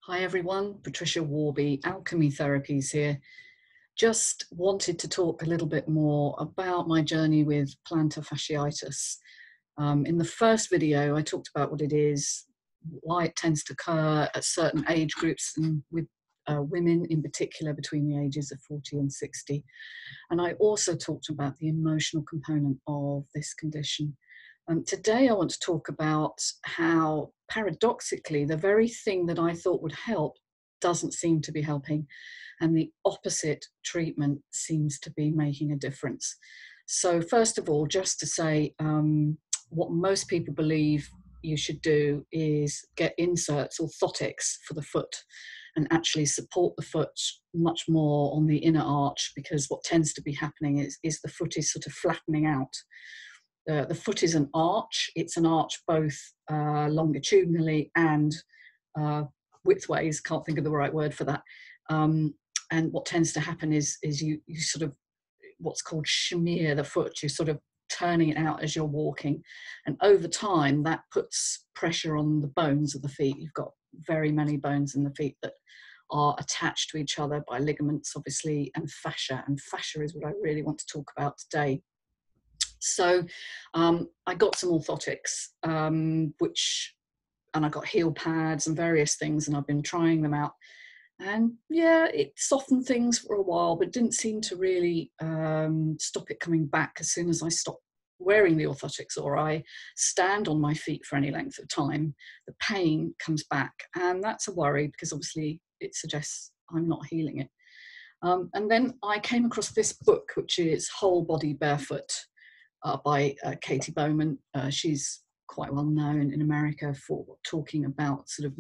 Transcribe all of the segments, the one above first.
Hi everyone, Patricia Worby Alchemy Therapies here. Just wanted to talk a little bit more about my journey with plantar fasciitis. In the first video, I talked about what it is, why it tends to occur at certain age groups and with women in particular between the ages of 40 and 60. And I also talked about the emotional component of this condition. Today I want to talk about how, paradoxically, the very thing that I thought would help doesn't seem to be helping, and the opposite treatment seems to be making a difference. So first of all, just to say, what most people believe you should do is get inserts, orthotics, for the foot and actually support the foot much more on the inner arch, because what tends to be happening is the foot is sort of flattening out. The foot is an arch. It's an arch both longitudinally and widthways. Can't think of the right word for that. And what tends to happen is you sort of what's called smear the foot. You're sort of turning it out as you're walking, and over time that puts pressure on the bones of the feet. You've got very many bones in the feet that are attached to each other by ligaments, obviously, and fascia. And fascia is what I really want to talk about today. So I got some orthotics, and I got heel pads and various things, and I've been trying them out. And yeah, it softened things for a while, but didn't seem to really stop it coming back as soon as I stopped wearing the orthotics, or I stand on my feet for any length of time. The pain comes back, and that's a worry because obviously it suggests I'm not healing it. And then I came across this book, which is Wholebody Barefoot, by Katy Bowman. She's quite well known in America for talking about sort of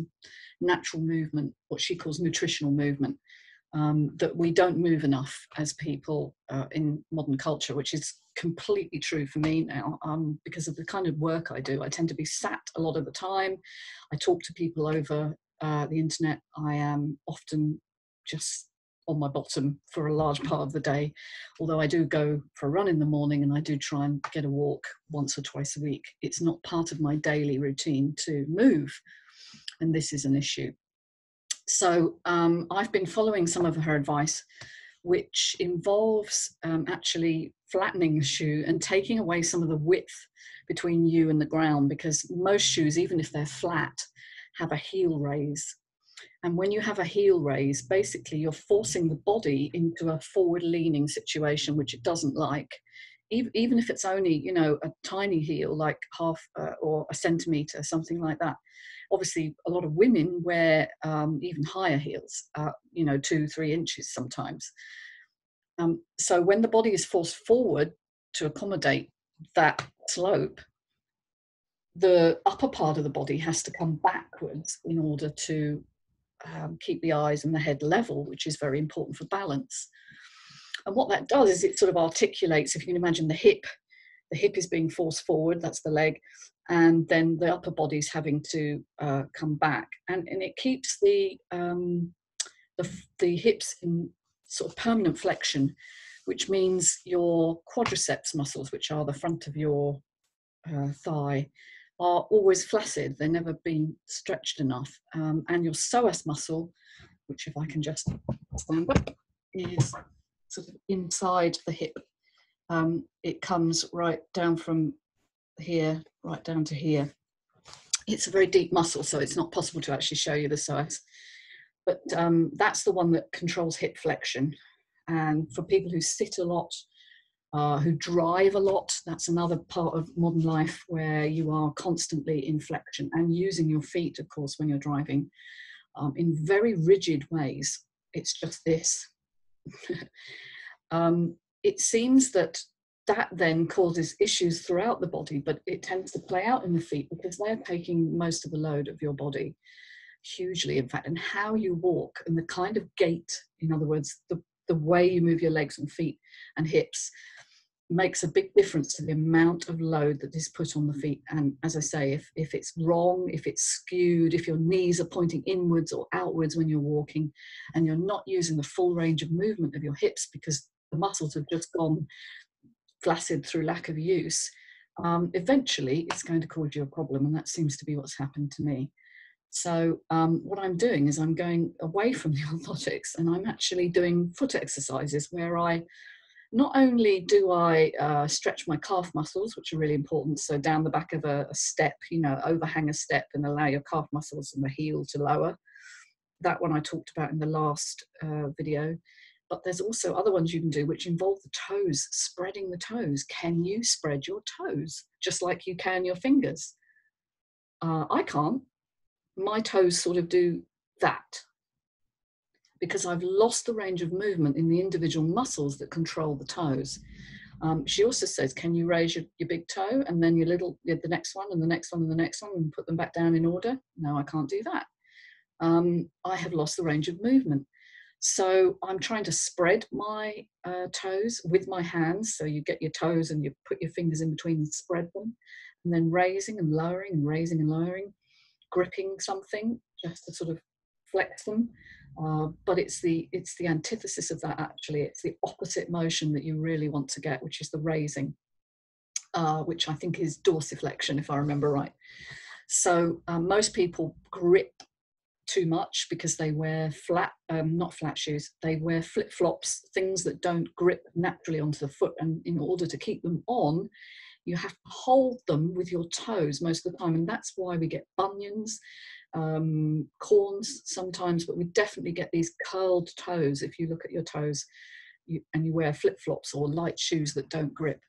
natural movement, what she calls nutritional movement, that we don't move enough as people in modern culture, which is completely true for me now, because of the kind of work I do. I tend to be sat a lot of the time. I talk to people over the internet. I am often just on my bottom for a large part of the day, although I do go for a run in the morning and I do try and get a walk once or twice a week. It's not part of my daily routine to move, and this is an issue. So I've been following some of her advice, which involves actually flattening the shoe and taking away some of the width between you and the ground, because most shoes, even if they're flat, have a heel raise. And when you have a heel raise, basically you're forcing the body into a forward-leaning situation, which it doesn't like, even if it's only, you know, a tiny heel, like half or a centimetre, something like that. Obviously, a lot of women wear even higher heels, 2-3 inches sometimes. So when the body is forced forward to accommodate that slope, the upper part of the body has to come backwards in order to keep the eyes and the head level, which is very important for balance. And what that does is it sort of articulates, if you can imagine the hip is being forced forward, that's the leg, and then the upper body's having to come back. And it keeps the hips in sort of permanent flexion, which means your quadriceps muscles, which are the front of your thigh, are always flaccid. They've never been stretched enough. And your psoas muscle, which, if I can just stand up, is sort of inside the hip. It comes right down from here, right down to here. It's a very deep muscle, so it's not possible to actually show you the psoas. But that's the one that controls hip flexion. And for people who sit a lot, who drive a lot, that's another part of modern life where you are constantly in flexion and using your feet, of course, when you're driving in very rigid ways. It's just this. It seems that then causes issues throughout the body, but it tends to play out in the feet because they're taking most of the load of your body, hugely, in fact. And how you walk and the kind of gait, in other words, the way you move your legs and feet and hips, makes a big difference to the amount of load that is put on the feet. And as I say, if it's wrong, if it's skewed, if your knees are pointing inwards or outwards when you're walking, and you're not using the full range of movement of your hips because the muscles have just gone flaccid through lack of use, eventually it's going to cause you a problem. And that seems to be what's happened to me. So what I'm doing is I'm going away from the orthotics, and I'm actually doing foot exercises where I not only do I stretch my calf muscles, which are really important, so down the back of a step, you know, overhang a step and allow your calf muscles and the heel to lower. That one I talked about in the last video. But there's also other ones you can do which involve the toes, spreading the toes. Can you spread your toes just like you can your fingers? I can't. My toes sort of do that because I've lost the range of movement in the individual muscles that control the toes. She also says, can you raise your big toe and then the next one and the next one and the next one and put them back down in order? No, I can't do that. I have lost the range of movement. So I'm trying to spread my toes with my hands. So you get your toes and you put your fingers in between and spread them, and then raising and lowering and raising and lowering, gripping something just to sort of flex them. But it's the antithesis of that, actually. It's the opposite motion that you really want to get, which is the raising, which I think is dorsiflexion, if I remember right. So most people grip too much because they wear not flat shoes, they wear flip-flops, things that don't grip naturally onto the foot, and in order to keep them on, you have to hold them with your toes most of the time, and that's why we get bunions, corns sometimes, but we definitely get these curled toes if you look at your toes and you wear flip-flops or light shoes that don't grip.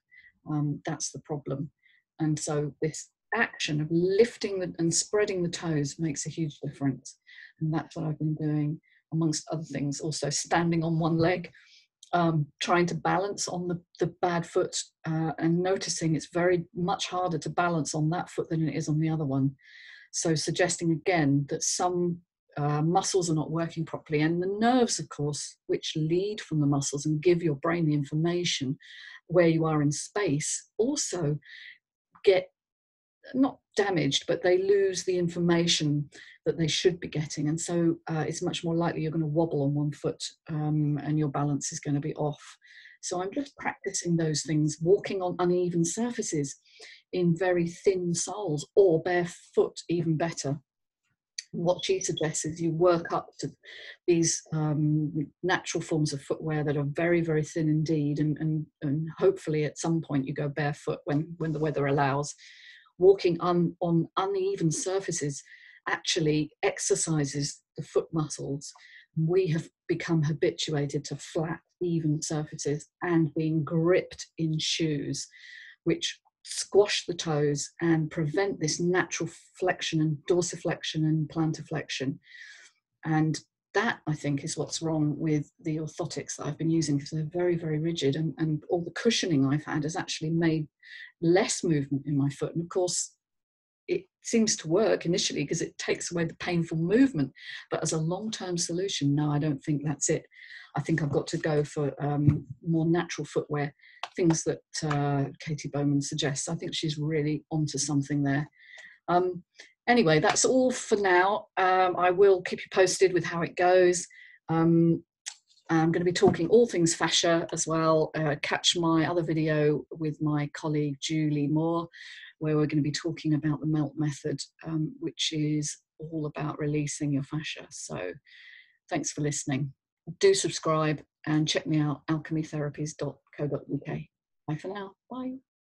That's the problem. And so this action of lifting and spreading the toes makes a huge difference. And that's what I've been doing, amongst other things. Also standing on one leg, trying to balance on the bad foot, and noticing it's very much harder to balance on that foot than it is on the other one. So suggesting again that some muscles are not working properly, and the nerves, of course, which lead from the muscles and give your brain the information where you are in space, also get not damaged, but they lose the information that they should be getting. And so it's much more likely you're going to wobble on one foot, and your balance is going to be off. So I'm just practicing those things, walking on uneven surfaces in very thin soles, or barefoot, even better. What she suggests is you work up to these natural forms of footwear that are very, very thin indeed, and hopefully at some point you go barefoot when the weather allows. Walking on uneven surfaces actually exercises the foot muscles. We have become habituated to flat, even surfaces and being gripped in shoes, which squash the toes and prevent this natural flexion and dorsiflexion and plantar flexion. And that, I think, is what's wrong with the orthotics that I've been using, because they're very, very rigid, and all the cushioning I've had has actually made less movement in my foot. And of course, it seems to work initially because it takes away the painful movement, but as a long-term solution, no, I don't think that's it. I think I've got to go for more natural footwear, things that Katy Bowman suggests. I think she's really onto something there. Anyway, that's all for now. I will keep you posted with how it goes. I'm going to be talking all things fascia as well. Catch my other video with my colleague Julie Moore, where we're going to be talking about the melt method, which is all about releasing your fascia. So thanks for listening. Do subscribe and check me out, alchemytherapies.co.uk. Bye for now. Bye.